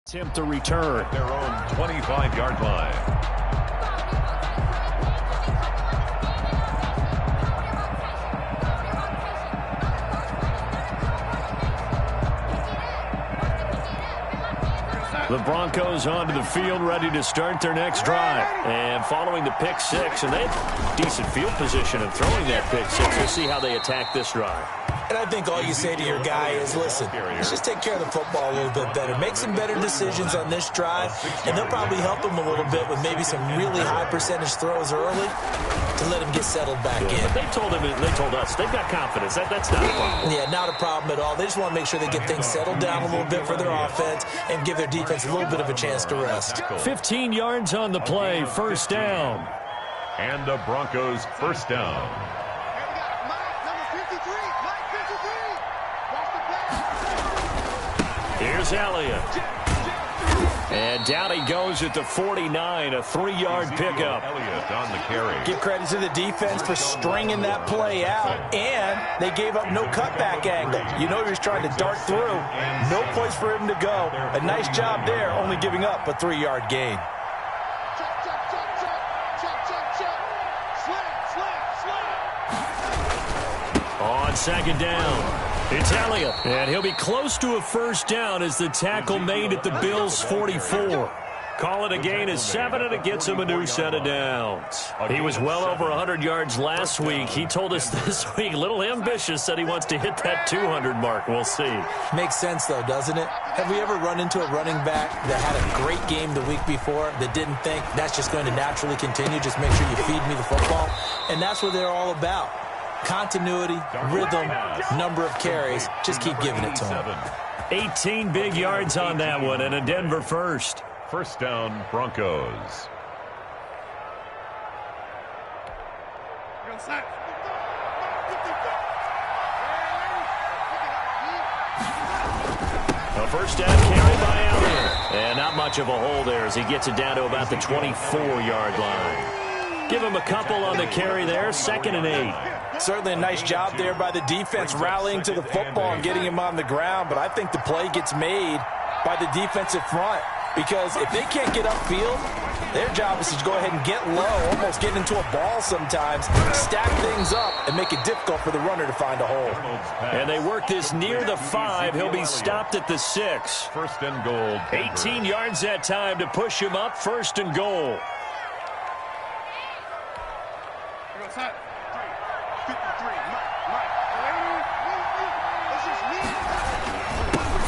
Attempt to return. Their own 25-yard line. The Broncos onto the field, ready to start their next drive. And following the pick six, and they have decent field position in throwing that pick six. We'll see how they attack this drive. And I think all you say to your guy is, listen, let's just take care of the football a little bit better. Make some better decisions on this drive, and they'll probably help him a little bit with maybe some really high percentage throws early to let him get settled back in. But they told us, they've got confidence. That's not a problem. Yeah, not a problem at all. They just want to make sure they get things settled down a little bit for their offense and give their defense a little bit of a chance to rest. 15 yards on the play, first down. And the Broncos first down. Here's Elliott. And down he goes at the 49, a 3-yard pickup. Elliott on the carry. Give credit to the defense for stringing that play out, and they gave up no cutback angle. You know he was trying to dart through. No place for him to go. A nice job there, only giving up a 3-yard gain. On second down, it's Elliott, and he'll be close to a first down as the tackle made at the Bills' 44. Call it a gain of 7, and it gets him a new set of downs. He was well over 100 yards last week. He told us this week, a little ambitious, said he wants to hit that 200 mark. We'll see. Makes sense, though, doesn't it? Have we ever run into a running back that had a great game the week before that didn't think that's just going to naturally continue? Just make sure you feed me the football. And that's what they're all about. Continuity, rhythm, number of carries. Just keep giving it to him. 18 big yards on that one, and a Denver first. First down, Broncos. A first down carry by Elliott. And not much of a hole there as he gets it down to about the 24-yard line. Give him a couple on the carry there, 2nd and 8. Certainly a nice job there by the defense rallying to the football and getting him on the ground, but I think the play gets made by the defensive front because if they can't get upfield, their job is to go ahead and get low, almost get into a ball sometimes, stack things up, and make it difficult for the runner to find a hole. And they work this near the 5. He'll be stopped at the 6. First and goal. 18 yards that time to push him up, 1st and goal.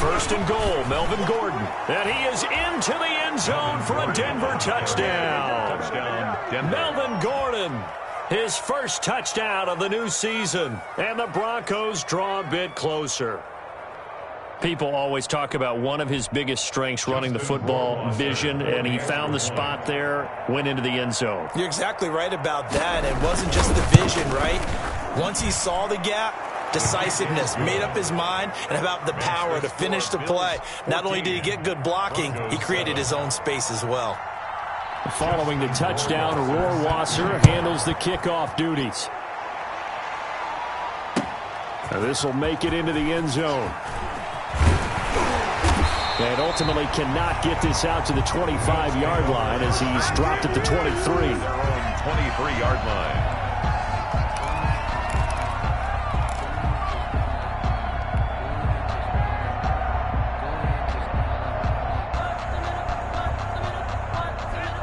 First and goal, Melvin Gordon. And he is into the end zone for a Denver touchdown. Melvin Gordon, his first touchdown of the new season. And the Broncos draw a bit closer. People always talk about one of his biggest strengths, running the football, vision, and he found the spot there, went into the end zone. You're exactly right about that. It wasn't just the vision, right? Once he saw the gap, decisiveness, made up his mind, and about the power to finish the play. Not only did he get good blocking, he created his own space as well. Following the touchdown, Rohrwasser handles the kickoff duties. Now this will make it into the end zone. And ultimately cannot get this out to the 25-yard line as he's dropped at the 23. 23-yard line.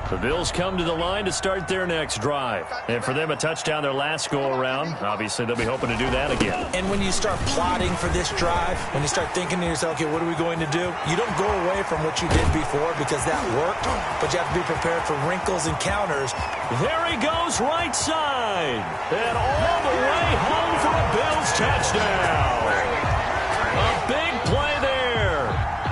The Bills come to the line to start their next drive. And for them, a touchdown their last go-around. Obviously, they'll be hoping to do that again. And when you start plotting for this drive, when you start thinking to yourself, okay, what are we going to do? You don't go away from what you did before because that worked, but you have to be prepared for wrinkles and counters. There he goes, right side. And all the way home for a Bills touchdown. A big play there.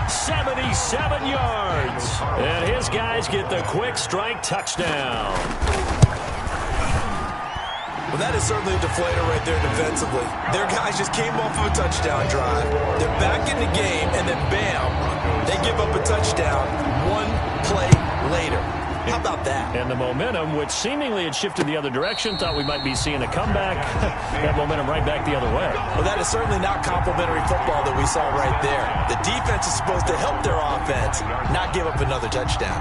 77 yards. And his guys get the quick strike touchdown. Well, that is certainly a deflator right there defensively. Their guys just came off of a touchdown drive. They're back in the game, and then bam, they give up a touchdown one play later. How about that? And the momentum, which seemingly had shifted the other direction, thought we might be seeing a comeback. That momentum right back the other way. Well, that is certainly not complimentary football that we saw right there. The defense is supposed to help their offense, not give up another touchdown.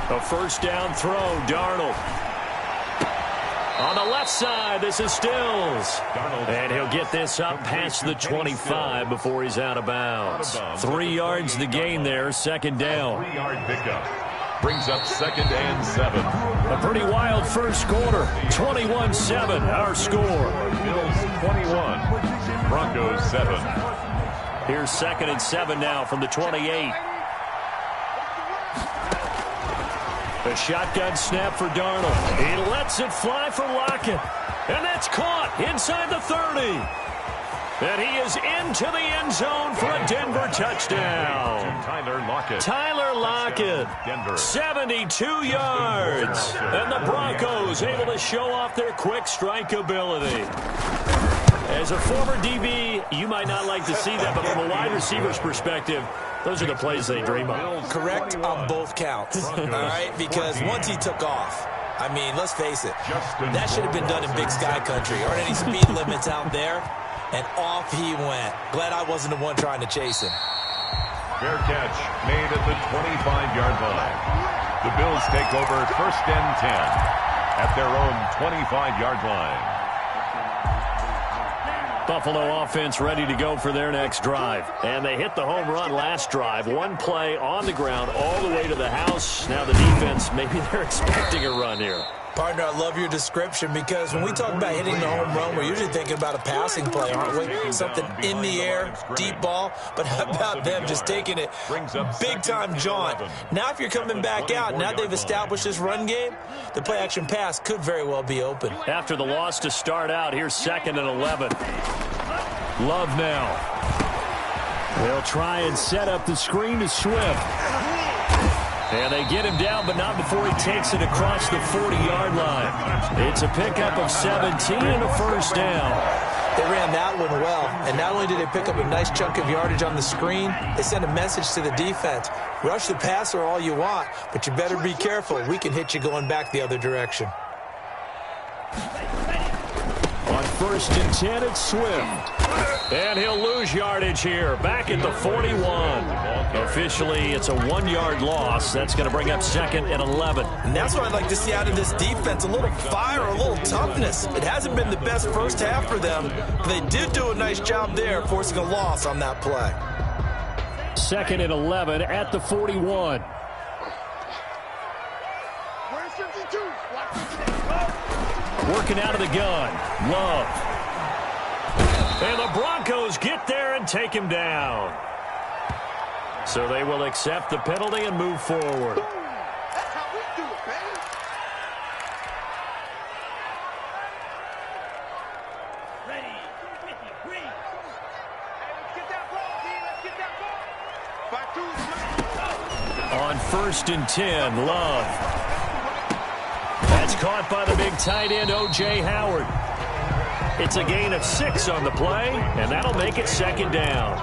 A first down throw, Darnold. On the left side, this is Stills. And he'll get this up past the 25 before he's out of bounds. 3 yards the gain there, second down. 3-yard pickup. Brings up 2nd and 7. A pretty wild first quarter. 21-7, our score. Bills 21. Broncos 7. Here's 2nd and 7 now from the 28. A shotgun snap for Darnold. He lets it fly for Lockett. And that's caught inside the 30. And he is into the end zone for a Denver touchdown. Tyler Lockett. 72 yards. And the Broncos able to show off their quick strike ability. As a former DB, you might not like to see that, but from a wide receiver's perspective, those are the plays they dream of. Correct on both counts, all right? Because once he took off, I mean, let's face it, that should have been done in Big Sky Country. Aren't any speed limits out there? And off he went. Glad I wasn't the one trying to chase him. Fair catch made at the 25-yard line. The Bills take over 1st and 10 at their own 25-yard line. Buffalo offense ready to go for their next drive. And they hit the home run last drive. One play on the ground all the way to the house. Now the defense, maybe they're expecting a run here. Partner, I love your description because when we talk about hitting the home run, we're usually thinking about a passing play, aren't we? Something in the air, deep ball. But how about them just taking it big-time jaunt? Now if you're coming back out, now they've established this run game, the play-action pass could very well be open. After the loss to start out, here's 2nd and 11. Love now. They'll try and set up the screen to Swift. And they get him down, but not before he takes it across the 40-yard line. It's a pickup of 17 and a first down. They ran that one well, and not only did they pick up a nice chunk of yardage on the screen, they sent a message to the defense. Rush the passer all you want, but you better be careful. We can hit you going back the other direction. On 1st and 10, it's Swift. And he'll lose yardage here, back at the 41. Officially, it's a 1-yard loss. That's going to bring up 2nd and 11. And that's what I'd like to see out of this defense, a little fire, a little toughness. It hasn't been the best first half for them, but they did do a nice job there, forcing a loss on that play. 2nd and 11 at the 41. Working out of the gun. Love. And the Broncos get there and take him down. So they will accept the penalty and move forward. That's how we do it, baby. Ready, 53. Hey, let's get that ball, D. Let's get that ball. On 1st and 10, Love. That's caught by the big tight end, O.J. Howard. It's a gain of 6 on the play, and that'll make it 2nd down.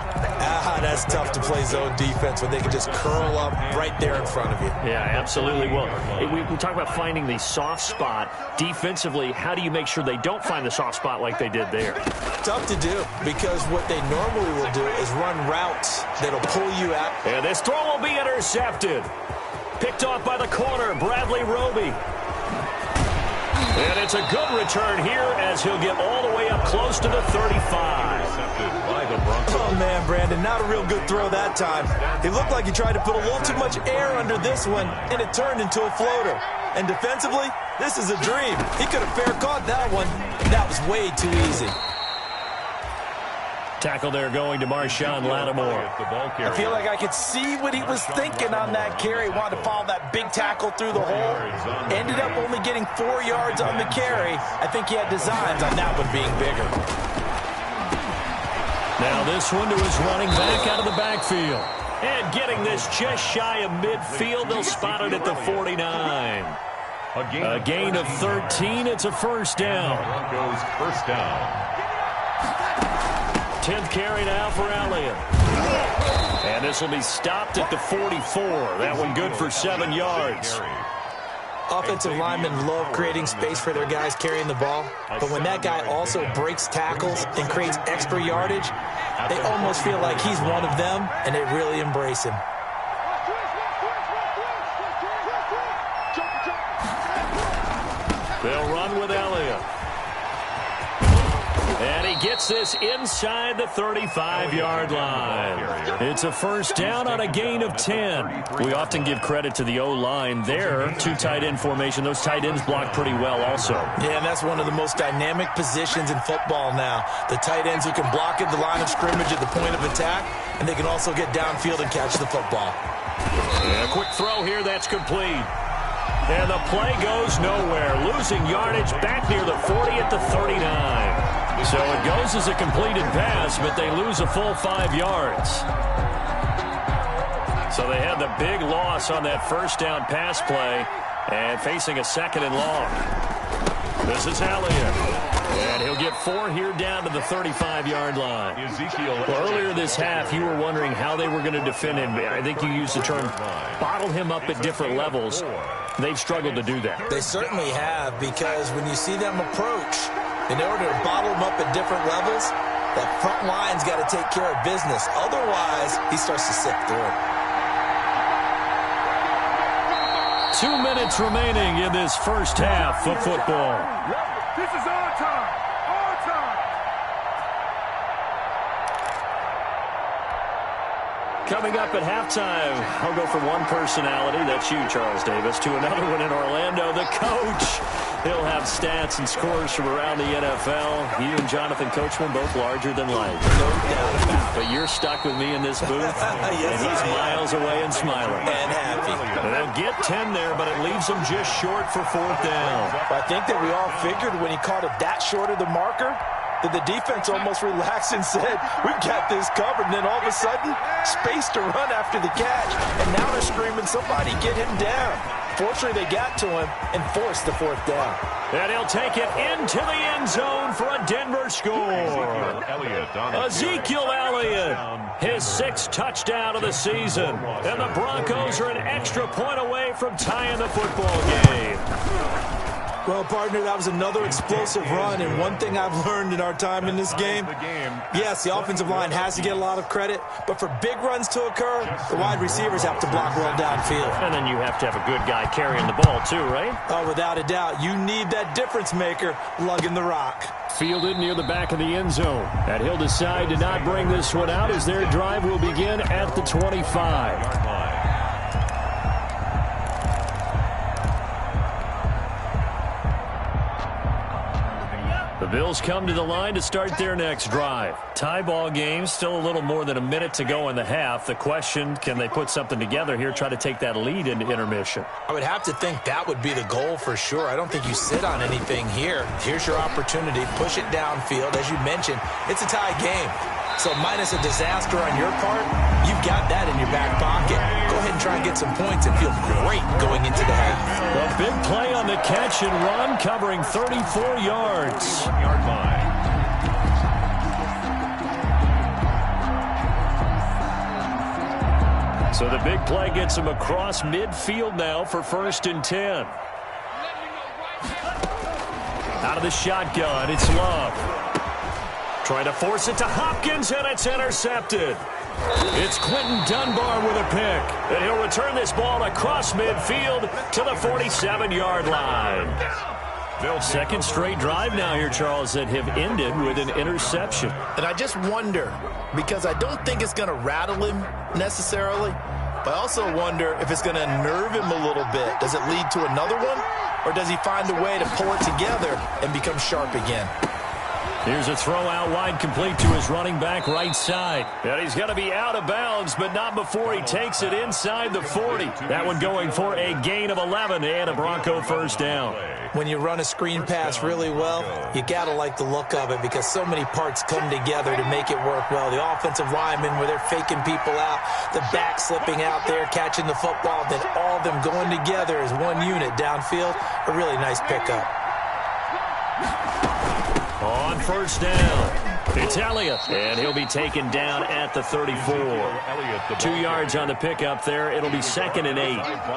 That's tough to play zone defense when they can just curl up right there in front of you. Yeah, absolutely. Well, we talk about finding the soft spot. Defensively, how do you make sure they don't find the soft spot like they did there? Tough to do because what they normally will do is run routes that'll pull you out. And this throw will be intercepted. Picked off by the corner, Bradley Roby. And it's a good return here as he'll get all the way up close to the 35. Oh, man, Brandon, not a real good throw that time. It looked like he tried to put a little too much air under this one, and it turned into a floater. And defensively, this is a dream. He could have fair caught that one. That was way too easy. Tackle there going to Marshawn Lattimore. I feel like I could see what he was thinking on that carry. Wanted to follow that big tackle through the hole. Ended up only getting 4 yards on the carry. I think he had designs on that one being bigger. Now this one to his running back out of the backfield. And getting this just shy of midfield. They'll spot it at the 49. A gain of 13. It's a first down. Broncos first down. 10th carry now for Elliott. And this will be stopped at the 44. That one good for 7 yards. Offensive linemen love creating space for their guys carrying the ball, but when that guy also breaks tackles and creates extra yardage, they almost feel like he's one of them, and they really embrace him. They'll run with Elliott. And he gets this inside the 35-yard line. It's a first down on a gain of 10. We often give credit to the O-line there. 2 tight end formation. Those tight ends block pretty well also. Yeah, and that's one of the most dynamic positions in football now. The tight ends who can block at the line of scrimmage at the point of attack, and they can also get downfield and catch the football. And a quick throw here. That's complete. And the play goes nowhere. Losing yardage back near the 40 at the 39. So it goes as a completed pass, but they lose a full 5 yards. So they had the big loss on that first down pass play and facing a 2nd and long. This is Elliott. And he'll get 4 here down to the 35-yard line. Well, earlier this half, you were wondering how they were going to defend him. I think you used the term bottle him up at different levels. They've struggled to do that. They certainly have, because when you see them approach, in order to bottle him up at different levels, that front line's got to take care of business. Otherwise, he starts to sift through. 2 minutes remaining in this first half of football. This is our time. Our time. Coming up at halftime, I'll go from one personality, that's you, Charles Davis, to another one in Orlando, the coach. He'll have stats and scores from around the NFL. You and Jonathan Coachman, both larger than life. No doubt about it. But you're stuck with me in this booth, Yes, and he's miles away and smiling. And happy. And they'll get 10 there, but it leaves them just short for 4th down. I think that we all figured when he caught it that short of the marker, that the defense almost relaxed and said, we've got this covered. And then all of a sudden, space to run after the catch. And now they're screaming, somebody get him down. Fortunately, they got to him and forced the 4th down. And he'll take it into the end zone for a Denver score. Ezekiel Elliott, his 6th touchdown of the season. And the Broncos are an extra point away from tying the football game. Well, partner, that was another explosive run, and one thing I've learned in our time in this game, yes, the offensive line has to get a lot of credit, but for big runs to occur, the wide receivers have to block well downfield. And then you have to have a good guy carrying the ball too, right? Oh, without a doubt. You need that difference maker lugging the rock. Fielded near the back of the end zone. And he'll decide to not bring this one out as their drive will begin at the 25. The Bills come to the line to start their next drive. Tie ball game, still a little more than a minute to go in the half. The question, can they put something together here, try to take that lead into intermission? I would have to think that would be the goal for sure. I don't think you sit on anything here. Here's your opportunity. Push it downfield. As you mentioned, it's a tie game. So minus a disaster on your part, you've got that in your back pocket. Go ahead and try and get some points and feel great going into the half. A big play on the catch and run, covering 34 yards. So the big play gets him across midfield now for 1st and 10. Out of the shotgun, it's Love. Trying to force it to Hopkins, and it's intercepted. It's Quentin Dunbar with a pick. And he'll return this ball across midfield to the 47-yard line. 2nd straight drive now here, Charles, that have ended with an interception. And I just wonder, because I don't think it's going to rattle him necessarily, but I also wonder if it's going to nerve him a little bit. Does it lead to another one, or does he find a way to pull it together and become sharp again? Here's a throw out wide, complete to his running back right side. And he's going to be out of bounds, but not before he takes it inside the 40. That one going for a gain of 11 and a Bronco 1st down. When you run a screen pass really well, you got to like the look of it because so many parts come together to make it work well. The offensive linemen, where they're faking people out, the back slipping out there, catching the football, then all of them going together as one unit downfield. A really nice pickup. On 1st down, It's Elliott, and he'll be taken down at the 34. 2 yards on the pickup there. It'll be 2nd and 8.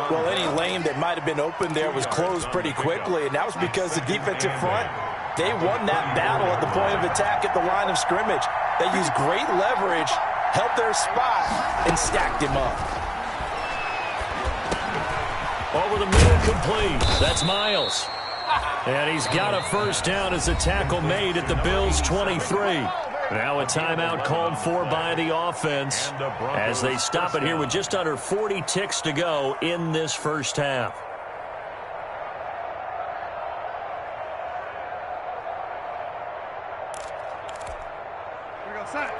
Well, any lane that might have been open there was closed pretty quickly, and that was because the defensive front, they won that battle at the point of attack at the line of scrimmage. They used great leverage, held their spot, and stacked him up. Over the middle, complete. That's Miles. And he's got a first down as a tackle made at the Bills' 23. Now a timeout called for by the offense as they stop it here with just under 40 ticks to go in this first half. Here we go, set.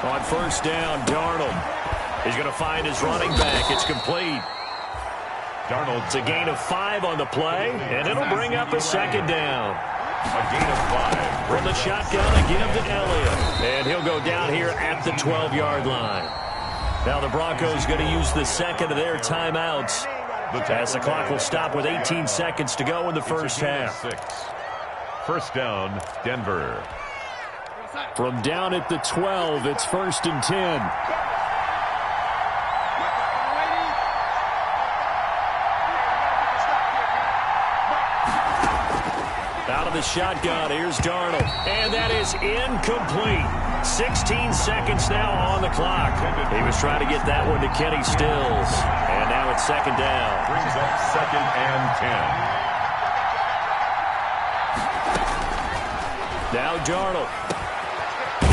On first down, Darnold. He's going to find his running back. It's complete. Darnold. It's a gain of 5 on the play, and it'll bring up a second down. A gain of 5. From the shotgun, a give to Elliott. And he'll go down here at the 12-yard line. Now the Broncos going to use the second of their timeouts as the clock will stop with 18 seconds to go in the first half. 6. First down, Denver. From down at the 12, it's 1st and 10. Out of the shotgun, here's Darnold. And that is incomplete. 16 seconds now on the clock. He was trying to get that one to Kenny Stills. And now it's 2nd down. Brings up 2nd and 10. Now Darnold.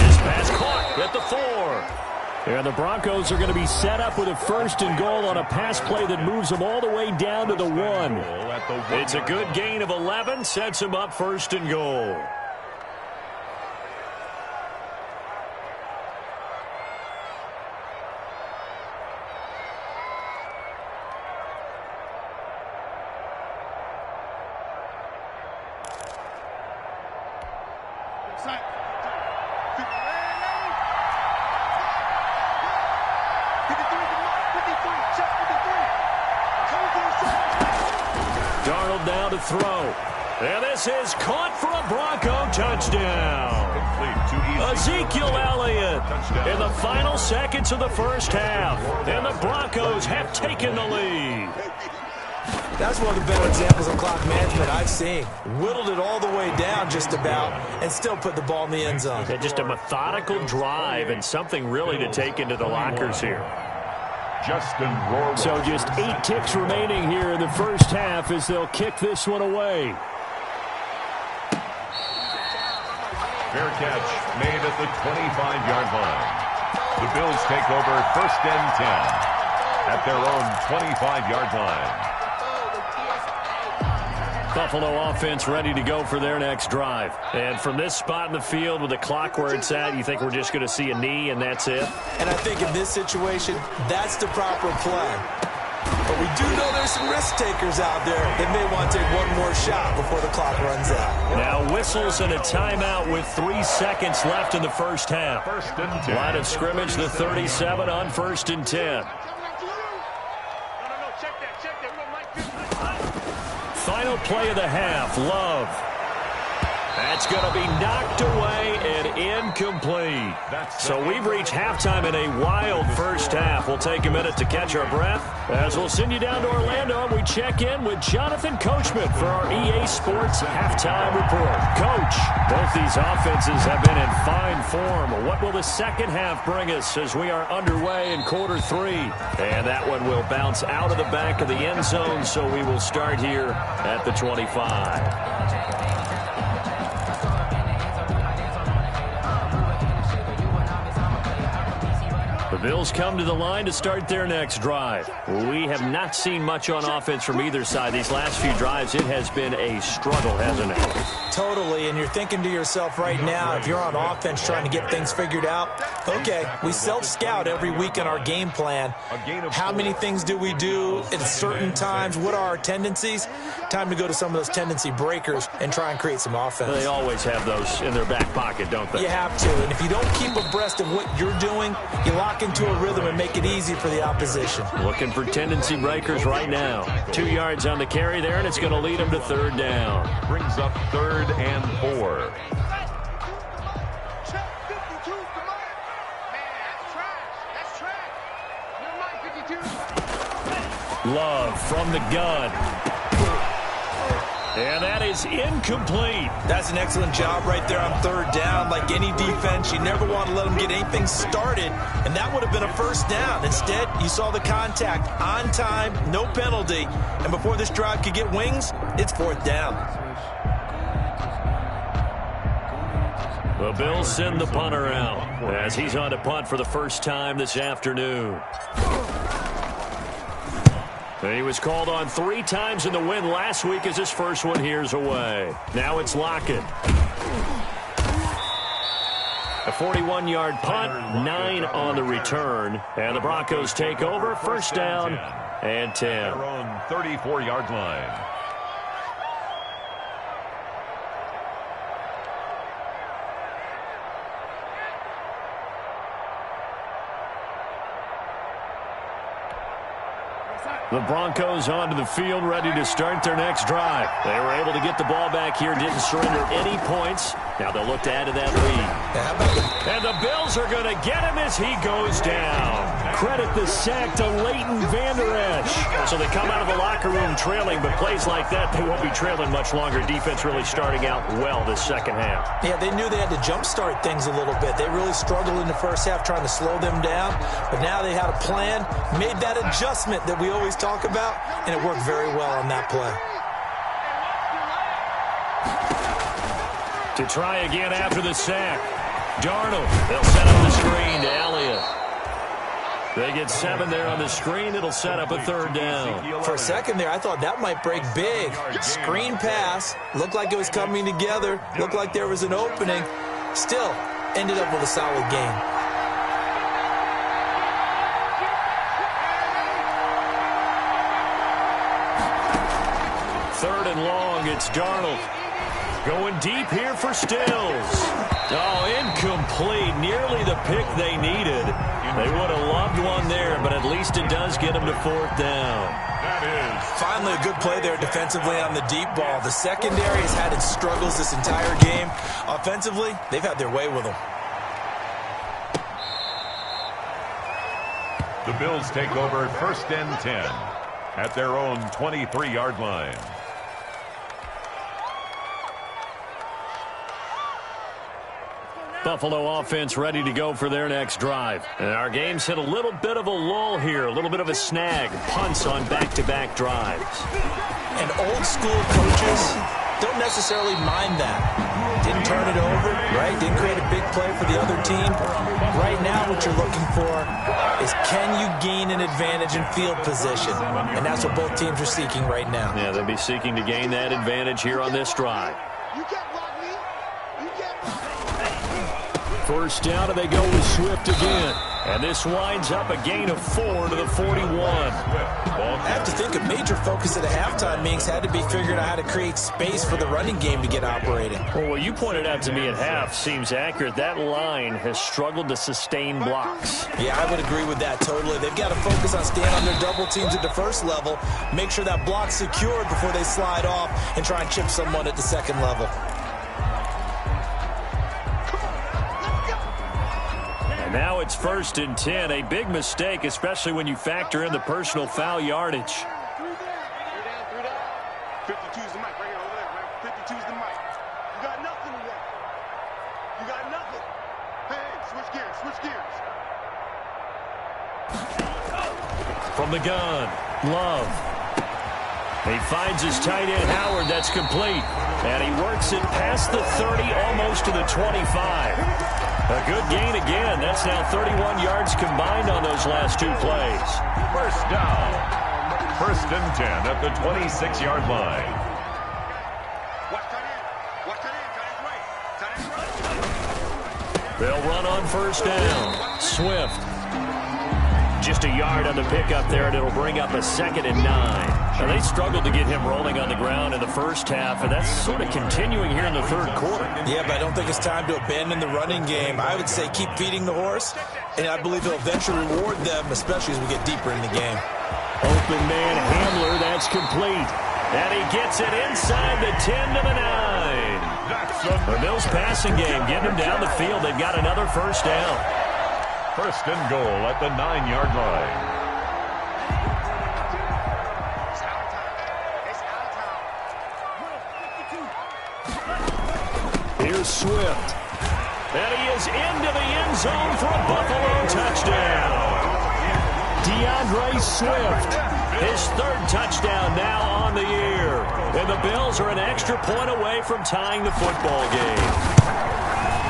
His pass caught at the 4. And the Broncos are going to be set up with a 1st and goal on a pass play that moves them all the way down to the 1. It's a good gain of 11, sets him up 1st and goal. Darnold now to throw. And this is caught for a Bronco touchdown. Ezekiel Elliott in the final seconds of the first half. And the Broncos have taken the lead. That's one of the better examples of clock management I've seen. Whittled it all the way down just about and still put the ball in the end zone. And just a methodical drive and something really to take into the lockers here. So just 8 ticks remaining here in the first half as they'll kick this one away. Fair catch made at the 25-yard line. The Bills take over 1st and 10 at their own 25-yard line. Buffalo offense ready to go for their next drive. And from this spot in the field with the clock where it's at, you think we're just going to see a knee and that's it? And I think in this situation, that's the proper play. But we do know there's some risk takers out there that may want to take one more shot before the clock runs out. Now whistles and a timeout with 3 seconds left in the first half. 1st and 10. Line of scrimmage, the 37 on 1st and 10. Final play of the half, Love. That's going to be knocked away and incomplete. So we've reached halftime in a wild first half. We'll take a minute to catch our breath as we'll send you down to Orlando and we check in with Jonathan Coachman for our EA Sports Halftime Report. Coach, both these offenses have been in fine form. What will the second half bring us as we are underway in quarter 3? And that one will bounce out of the back of the end zone, so we will start here at the 25. The Bills come to the line to start their next drive. We have not seen much on offense from either side. These last few drives, it has been a struggle, hasn't it? Totally, and you're thinking to yourself right now, if you're on offense trying to get things figured out, okay, we self-scout every week in our game plan. How many things do we do at certain times? What are our tendencies? Time to go to some of those tendency breakers and try and create some offense. They always have those in their back pocket, don't they? You have to, and if you don't keep abreast of what you're doing, you lock into into a rhythm and make it easy for the opposition. Looking for tendency breakers right now. 2 yards on the carry there, and it's going to lead him to third down. Brings up 3rd and 4. Love from the gun. And that is incomplete. That's an excellent job right there on third down. Like any defense, you never want to let them get anything started, and that would have been a first down. Instead, you saw the contact on time, no penalty, and before this drive could get wings, it's fourth down. The Bills send the punter out as he's on to punt for the first time this afternoon. He was called on 3 times in the win last week as his first one here's away. Now it's Lockett. A 41-yard punt, 9 on the return. And the Broncos take over, first down and 10. Their own 34-yard line. The Broncos onto the field, ready to start their next drive. They were able to get the ball back here, didn't surrender any points. Now they'll look to add to that lead. And the Bills are going to get him as he goes down. Credit the sack to Leighton Vander Esch. So they come out of the locker room trailing, but plays like that, they won't be trailing much longer. Defense really starting out well this second half. Yeah, they knew they had to jumpstart things a little bit. They really struggled in the first half trying to slow them down, but now they had a plan, made that adjustment that we always talk about, and it worked very well on that play. To try again after the sack. Darnold, they'll set up the screen to Elliott. They get 7 there on the screen. It'll set up a third down. For a second there, I thought that might break big. Screen pass. Looked like it was coming together. Looked like there was an opening. Still, ended up with a solid game. Third and long, it's Darnold. Going deep here for Stills. Oh, incomplete. Nearly the pick they needed. They would have loved one there, but at least it does get them to fourth down. Finally a good play there defensively on the deep ball. The secondary has had its struggles this entire game. Offensively, they've had their way with them. The Bills take over 1st and 10 at their own 23-yard line. Buffalo offense ready to go for their next drive. And our game's hit a little bit of a lull here, a little bit of a snag. Punts on back-to-back drives. And old-school coaches don't necessarily mind that. Didn't turn it over, right? Didn't create a big play for the other team. Right now what you're looking for is can you gain an advantage in field position? And that's what both teams are seeking right now. Yeah, they'll be seeking to gain that advantage here on this drive. First down, and they go with Swift again. And this winds up a gain of 4 to the 41. I have to think a major focus at a halftime meetings had to be figuring out how to create space for the running game to get operating. Well, what you pointed out to me at half seems accurate. That line has struggled to sustain blocks. Yeah, I would agree with that totally. They've got to focus on staying on their double teams at the first level, make sure that block's secured before they slide off and try and chip someone at the second level. Now it's 1st and 10, a big mistake, especially when you factor in the personal foul yardage. 52's the mic right here over there, man. 52's the mic. You got nothing today. You got nothing. Hey, switch gears. From the gun, Love. He finds his tight end, Howard. That's complete. And he works it past the 30, almost to the 25. A good gain again. That's now 31 yards combined on those last 2 plays. First down. 1st and 10 at the 26-yard line. Watch tight end. Watch tight end. Tight end right. They'll run on first down. Swift. Just a yard on the pickup there, and it'll bring up a 2nd and 9. Now, they struggled to get him rolling on the ground in the first half, and that's sort of continuing here in the third quarter. Yeah, but I don't think it's time to abandon the running game. I would say keep feeding the horse, and I believe it'll eventually reward them, especially as we get deeper in the game. Open man Hamler, that's complete. And he gets it inside the 10 to the 9. The Bills passing game getting them down the field. They've got another first down. First and goal at the 9-yard line. Here's Swift. And he is into the end zone for a Buffalo touchdown. DeAndre Swift, his third touchdown now on the year. And the Bills are an extra point away from tying the football game.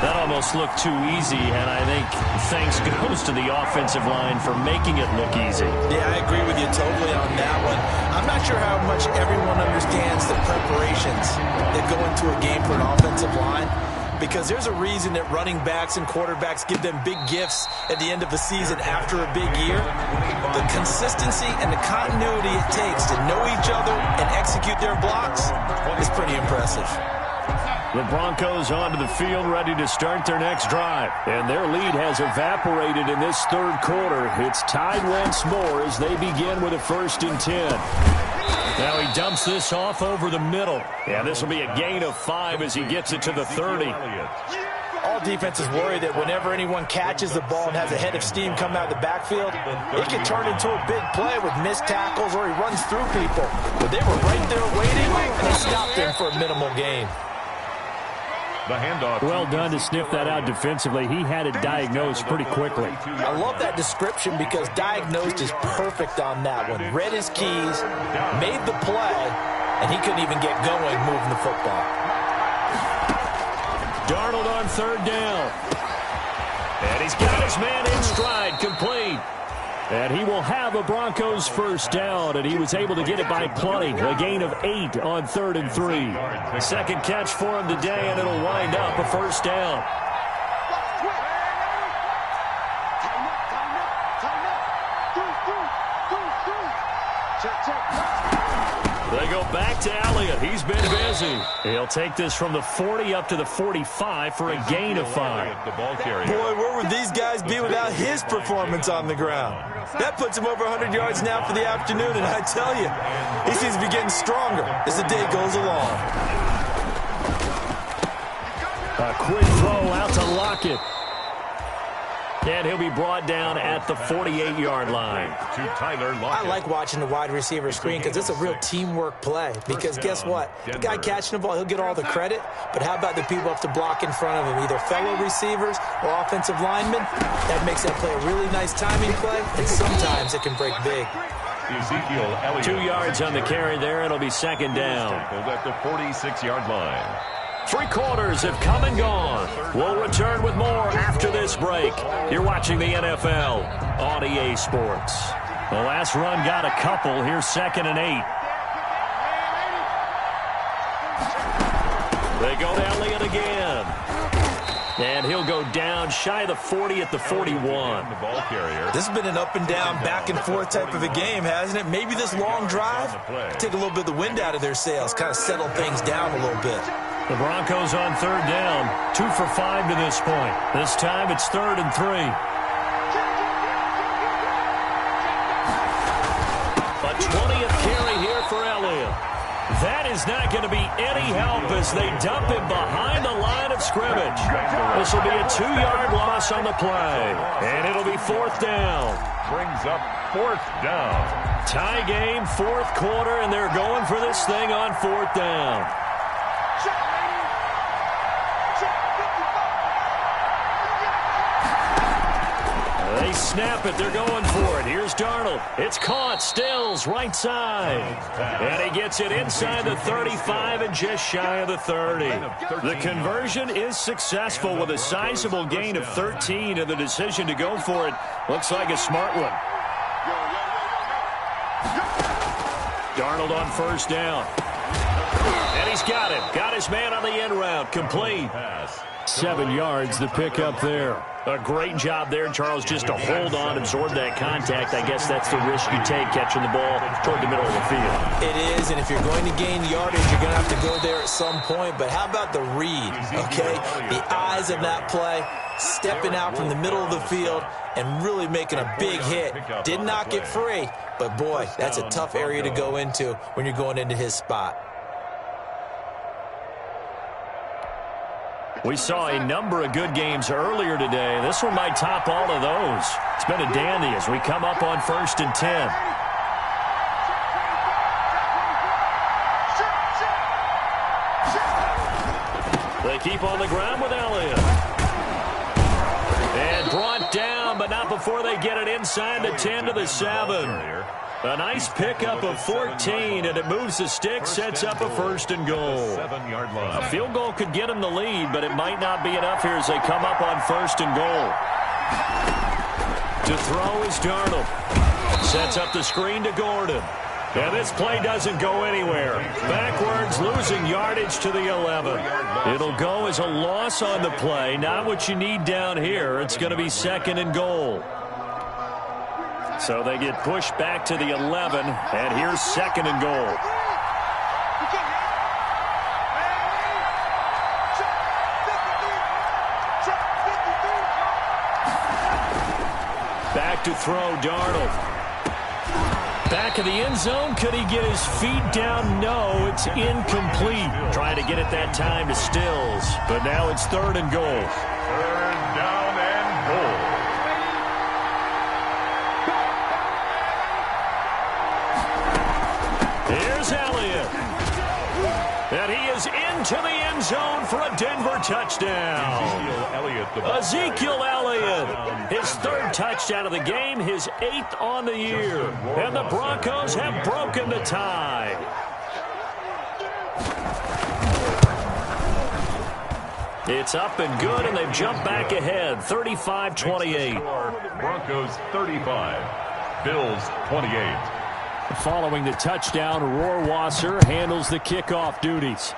That almost looked too easy, and I think thanks goes to the offensive line for making it look easy. Yeah, I agree with you totally on that one. I'm not sure how much everyone understands the preparations that go into a game for an offensive line, because there's a reason that running backs and quarterbacks give them big gifts at the end of the season after a big year. The consistency and the continuity it takes to know each other and execute their blocks is pretty impressive. The Broncos onto the field ready to start their next drive. And their lead has evaporated in this third quarter. It's tied once more as they begin with a 1st and 10. Now he dumps this off over the middle. Yeah, this will be a gain of 5 as he gets it to the 30. All defenses worry that whenever anyone catches the ball and has a head of steam coming out of the backfield, it can turn into a big play with missed tackles or he runs through people. But they were right there waiting, and they stopped him for a minimal gain. The handoff. Well done to sniff that out defensively. He had it diagnosed pretty quickly. I love that description because diagnosed is perfect on that one. Read his keys, made the play, and he couldn't even get going moving the football. Darnold on 3rd down. And he's got his man in stride, complete. And he will have a Broncos first down, and he was able to get it by plenty. A gain of 8 on 3rd and 3. Second catch for him today, and it'll wind up a first down. They go back to Elliott. He's been busy. He'll take this from the 40 up to the 45 for a gain of 5. Boy, where would these guys be without his performance on the ground? That puts him over 100 yards now for the afternoon, and I tell you, he seems to be getting stronger as the day goes along. A quick throw out to Lockett. And he'll be brought down at the 48-yard line. I like watching the wide receiver screen because it's a real teamwork play. Because guess what? The guy catching the ball, he'll get all the credit. But how about the people up to block in front of him, either fellow receivers or offensive linemen? That makes that play a really nice timing play, and sometimes it can break big. 2 yards on the carry there. It'll be 2nd down. At the 46-yard line. 3 quarters have come and gone. We'll return with more after this break. You're watching the NFL on EA Sports. The last run got a couple. Here's 2nd and 8. They go to Elliott again. And he'll go down shy of the 40 at the 41. This has been an up and down, back and forth type of a game, hasn't it? Maybe this long drive take a little bit of the wind out of their sails, kind of settle things down a little bit. The Broncos on 3rd down, 2 for 5 to this point. This time it's 3rd and 3. A 20th carry here for Elliott. That is not going to be any help as they dump him behind the line of scrimmage. This will be a 2-yard loss on the play, and it'll be 4th down. Brings up 4th down. Tie game, 4th quarter, and they're going for this thing on 4th down. They snap it. They're going for it. Here's Darnold. It's caught. Stills right side. And he gets it inside the 35 and just shy of the 30. The conversion is successful with a sizable gain of 13, and the decision to go for it looks like a smart one. Darnold on 1st down. And he's got it. Got his man on the end route. Complete. 7 yards the pick up there. A great job there, Charles, just to hold on, absorb that contact. I guess that's the risk you take catching the ball toward the middle of the field. It is, and if you're going to gain yardage, you're going to have to go there at some point. But how about the read, okay? The eyes of that play, stepping out from the middle of the field and really making a big hit. Did not get free, but boy, that's a tough area to go into when you're going into his spot. We saw a number of good games earlier today. This one might top all of those. It's been a dandy as we come up on 1st and 10. They keep on the ground with Elliott. And brought down, but not before they get it inside the 10 to the 7. A nice pickup of 14, and it moves the stick, sets up a 1st and goal. A field goal could get them the lead, but it might not be enough here as they come up on 1st and goal. To throw is Darnold. Sets up the screen to Gordon. And this play doesn't go anywhere. Backwards, losing yardage to the 11. It'll go as a loss on the play. Not what you need down here. It's going to be 2nd and goal. So they get pushed back to the 11, and here's 2nd and goal. Back to throw, Darnold. Back of the end zone. Could he get his feet down? No, it's incomplete. Trying to get it that time to Stills, but now it's 3rd and goal. 3rd down and goal. Here's Elliott. And he is into the end zone for a Denver touchdown. Ezekiel Elliott, his 3rd touchdown of the game, his 8th on the year. And the Broncos have broken the tie. It's up and good, and they've jumped back ahead, 35-28. Broncos 35, Bills 28. Following the touchdown, Rohrwasser handles the kickoff duties.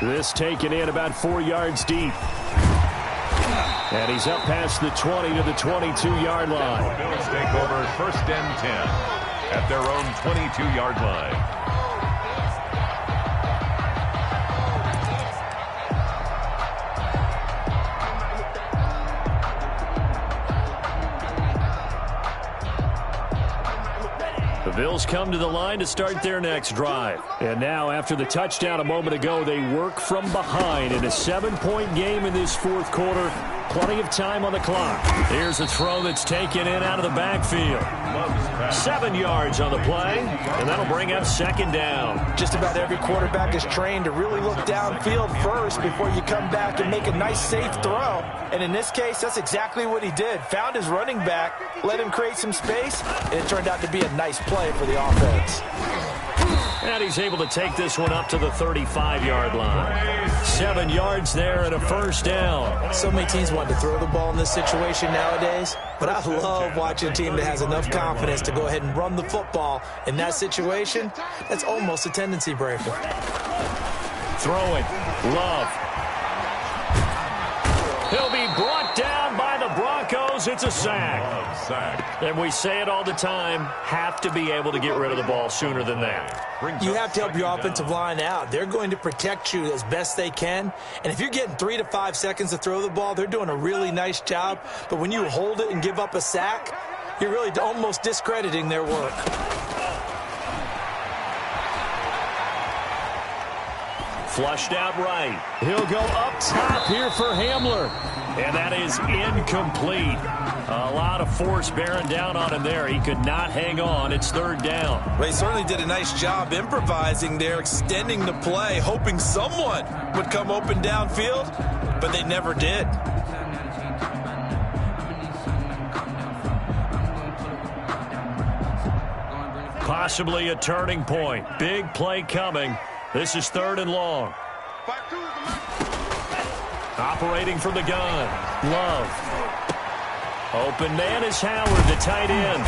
This taken in about 4 yards deep. And he's up past the 20 to the 22-yard line. The Bills take over 1st and 10 at their own 22-yard line. The Bills come to the line to start their next drive. And now, after the touchdown a moment ago, they work from behind in a 7-point game in this 4th quarter. Plenty of time on the clock. Here's a throw that's taken in out of the backfield. 7 yards on the play, and that'll bring up 2nd down. Just about every quarterback is trained to really look downfield first before you come back and make a nice, safe throw. And in this case, that's exactly what he did. Found his running back, let him create some space, and it turned out to be a nice play for the offense. And he's able to take this one up to the 35-yard line. 7 yards there and a 1st down. So many teams want to throw the ball in this situation nowadays, but I love watching a team that has enough confidence to go ahead and run the football. In that situation, that's almost a tendency breaker. Throwing. Love. He'll be brought down by the Broncos. It's a sack. And we say it all the time, have to be able to get rid of the ball sooner than that. You have to help your offensive line out. They're going to protect you as best they can. And if you're getting 3 to 5 seconds to throw the ball, they're doing a really nice job. But when you hold it and give up a sack, you're really almost discrediting their work. Flushed out right. He'll go up top here for Hamler. And that is incomplete. A lot of force bearing down on him there. He could not hang on. It's 3rd down. Well, he certainly did a nice job improvising there, extending the play, hoping someone would come open downfield, but they never did. Possibly a turning point. Big play coming. This is 3rd and long. Operating from the gun. Love. Open man is Howard, the tight end.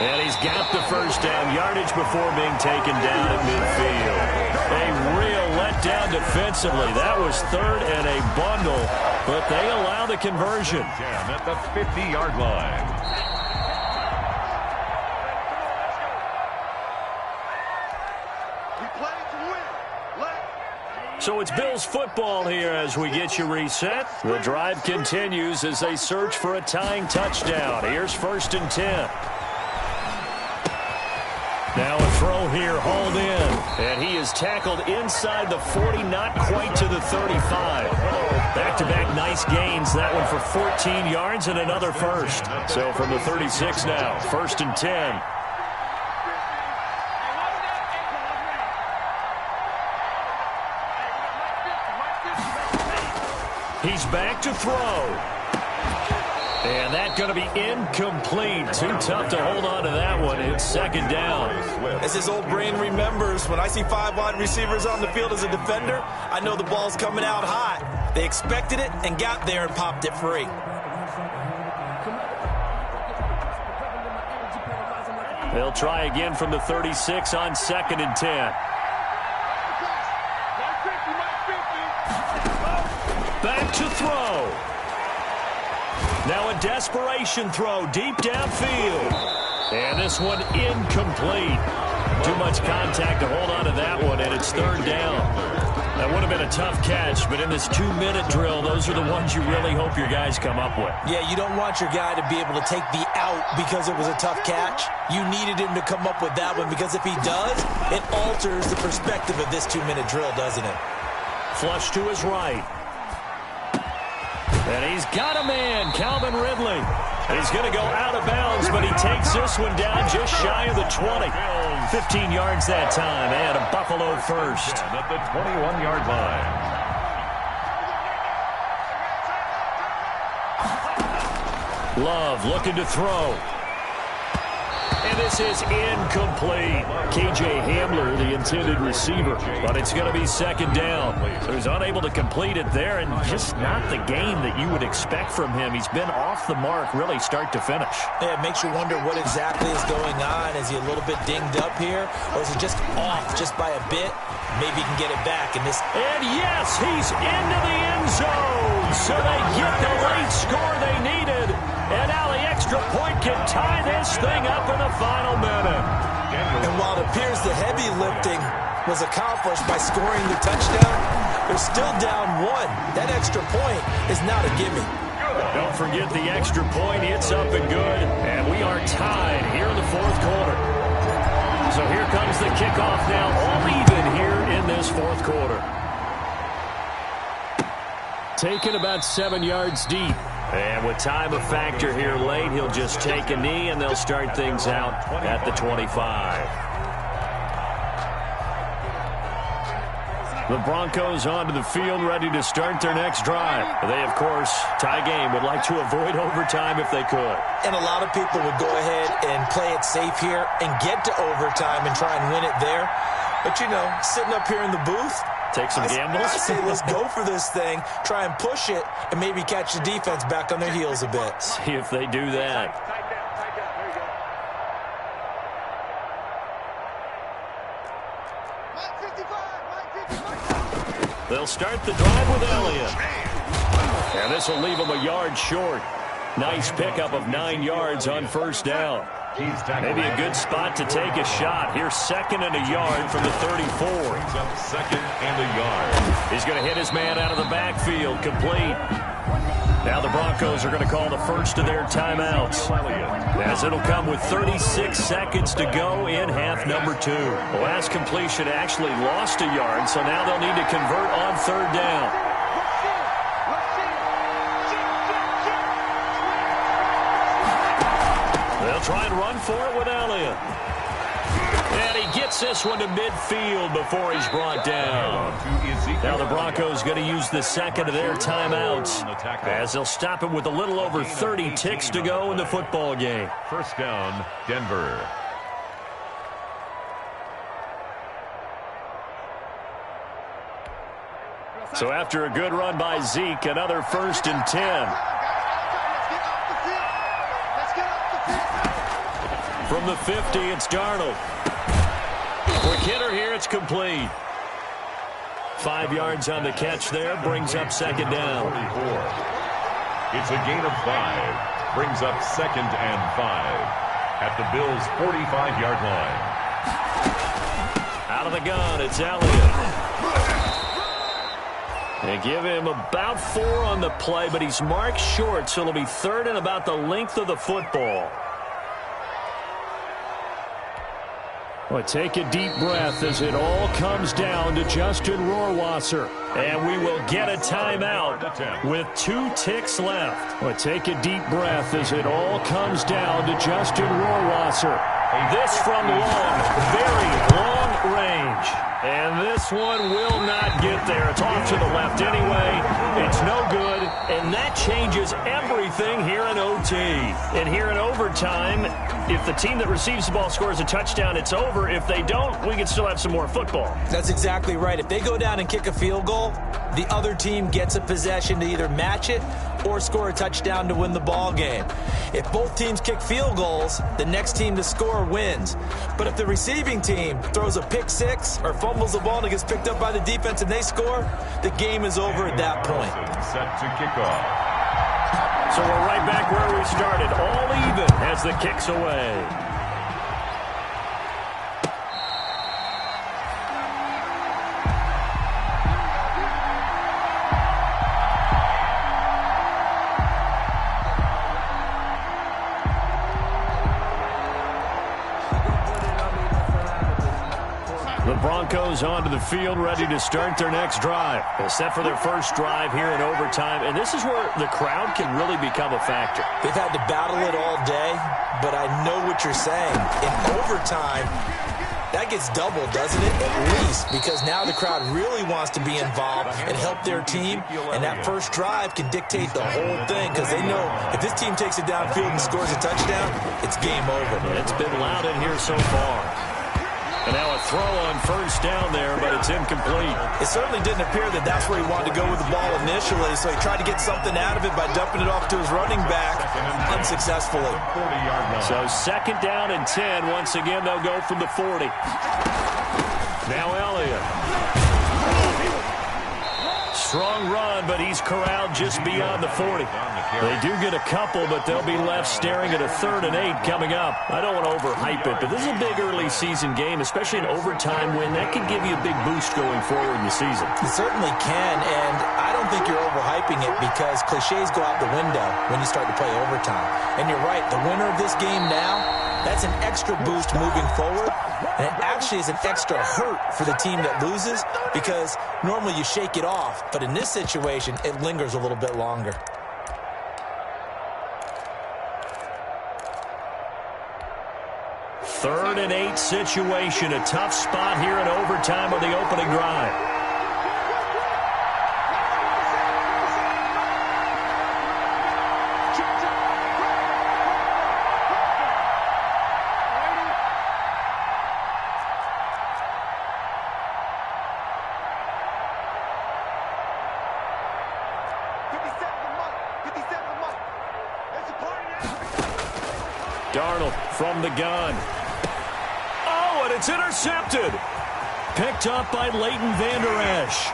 And he's got the first down yardage before being taken down at midfield. A real letdown defensively. That was third and a bundle, but they allow the conversion. At the 50-yard line. So it's Bills football here as we get you reset. The drive continues as they search for a tying touchdown. Here's 1st and 10. Now a throw here, hauled in. And he is tackled inside the 40, not quite to the 35. Back-to-back nice gains. That one for 14 yards and another first. So from the 36 now, 1st and 10. He's back to throw. And that's going to be incomplete. Too tough to hold on to that one. It's 2nd down. As his old brain remembers, when I see 5 wide receivers on the field as a defender, I know the ball's coming out hot. They expected it and got there and popped it free. They'll try again from the 36 on 2nd and 10. Back to throw. Now a desperation throw deep downfield. And this one incomplete. Too much contact to hold on to that one, and it's 3rd down. That would have been a tough catch, but in this 2-minute drill, those are the ones you really hope your guys come up with. Yeah, you don't want your guy to be able to take the out because it was a tough catch. You needed him to come up with that one, because if he does, it alters the perspective of this 2-minute drill, doesn't it? Flush to his right. And he's got a man, Calvin Ridley. He's going to go out of bounds, but he takes this one down just shy of the 20. 15 yards that time, and a Buffalo first. At the 21-yard line. Love looking to throw. And this is incomplete. K.J. Hamler, the intended receiver. But it's going to be 2nd down. So he's unable to complete it there, and just not the game that you would expect from him. He's been off the mark, really, start to finish. Yeah, it makes you wonder what exactly is going on. Is he a little bit dinged up here? Or is he just off just by a bit? Maybe he can get it back in this. And yes, he's into the end zone. So they get the late score they needed. And now the extra point can tie this thing up in the final minute. And while it appears the heavy lifting was accomplished by scoring the touchdown, they're still down 1. That extra point is not a gimme. Don't forget the extra point. It's up and good. And we are tied here in the 4th quarter. So here comes the kickoff now, all even here in this 4th quarter. Taken about 7 yards deep. And with time a factor here late, he'll just take a knee, and they'll start things out at the 25. The Broncos onto the field, ready to start their next drive. They, of course, tie game, would like to avoid overtime if they could. And a lot of people would go ahead and play it safe here and get to overtime and try and win it there. But, you know, sitting up here in the booth, take some gambles. I say let's go for this thing, try and push it, and maybe catch the defense back on their heels a bit. See if they do that. They'll start the drive with Elliott. And this will leave them a yard short. Nice pickup of 9 yards on 1st down. Maybe a good spot to take a shot. Here's 2nd and a yard from the 34. Brings up 2nd and a yard. He's going to hit his man out of the backfield. Complete. Now the Broncos are going to call the first of their timeouts, as it'll come with 36 seconds to go in half number 2. The last completion actually lost a yard, so now they'll need to convert on 3rd down. They'll try and run for it with Elliott. And he gets this one to midfield before he's brought down. Now the Broncos going to use the 2nd of their timeouts, as they'll stop him with a little over 30 ticks to go in the football game. 1st down, Denver. So after a good run by Zeke, another 1st and 10. From the 50, it's Darnold. Quick hitter here, it's complete. 5 yards on the catch there, brings up second down. 44. It's a gain of 5. Brings up 2nd and 5 at the Bills' 45-yard line. Out of the gun, it's Elliott. They give him about 4 on the play, but he's marked short, so it'll be 3rd and about the length of the football. Well, take a deep breath as it all comes down to Justin Rohrwasser. And we will get a timeout with 2 ticks left. Well, take a deep breath as it all comes down to Justin Rohrwasser. This from long, very long range. And this one will not get there. It's off to the left anyway. It's no good. And that changes everything here in OT. And here in overtime, if the team that receives the ball scores a touchdown, it's over. If they don't, we can still have some more football. That's exactly right. If they go down and kick a field goal, the other team gets a possession to either match it or score a touchdown to win the ball game. If both teams kick field goals, the next team to score wins. But if the receiving team throws a pick 6 or fumbles the ball and it gets picked up by the defense and they score, the game is over at that point. Set to kick off. So we're right back where we started, all even as the kick's away. The Broncos onto the field, ready to start their next drive. They're set for their first drive here in overtime, and this is where the crowd can really become a factor. They've had to battle it all day, but I know what you're saying. In overtime, that gets doubled, doesn't it? At least, because now the crowd really wants to be involved and help their team, and that first drive can dictate the whole thing, because they know if this team takes it downfield and scores a touchdown, it's game over. It's been loud in here so far. And now a throw on first down there, but it's incomplete. It certainly didn't appear that that's where he wanted to go with the ball initially, so he tried to get something out of it by dumping it off to his running back unsuccessfully. So 2nd down and 10. Once again, they'll go from the 40. Now Elliott. Strong run, but he's corralled just beyond the 40. They do get a couple, but they'll be left staring at a 3rd and 8 coming up. I don't want to overhype it, but this is a big early season game, especially an overtime win. That can give you a big boost going forward in the season. It certainly can, and I don't think you're overhyping it because cliches go out the window when you start to play overtime. And you're right, the winner of this game now, that's an extra boost moving forward. And it actually is an extra hurt for the team that loses because normally you shake it off. But in this situation, it lingers a little bit longer. Third and 8 situation. A tough spot here in overtime on the opening drive. Darnold from the gun. Oh, and it's intercepted. Picked up by Leighton Vander Esch.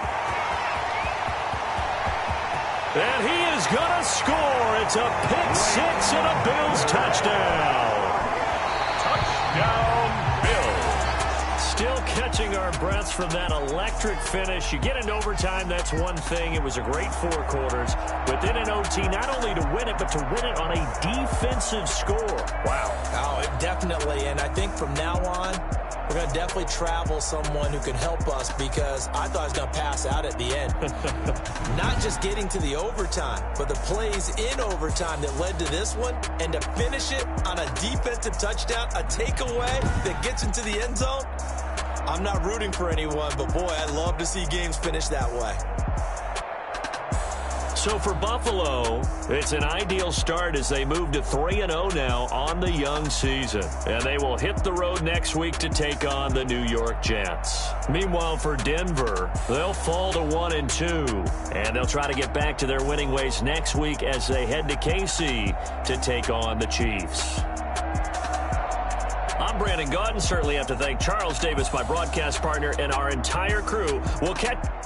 And he is going to score. It's a pick 6 and a Bills touchdown. Touchdown, Bills. Still catching our breaths from that electric finish. You get into overtime, that's one thing. It was a great 4 quarters. But then in OT, not only to win it, but to win it on a defensive score. Wow. Oh, definitely. And I think from now on, we're going to definitely travel someone who can help us because I thought I was going to pass out at the end. Not just getting to the overtime, but the plays in overtime that led to this one, and to finish it on a defensive touchdown, a takeaway that gets into the end zone. I'm not rooting for anyone, but boy, I love to see games finish that way. So for Buffalo, it's an ideal start as they move to 3-0 now on the young season. And they will hit the road next week to take on the New York Jets. Meanwhile, for Denver, they'll fall to 1-2. And they'll try to get back to their winning ways next week as they head to KC to take on the Chiefs. I'm Brandon Gaudin. Certainly have to thank Charles Davis, my broadcast partner, and our entire crew. We'll catch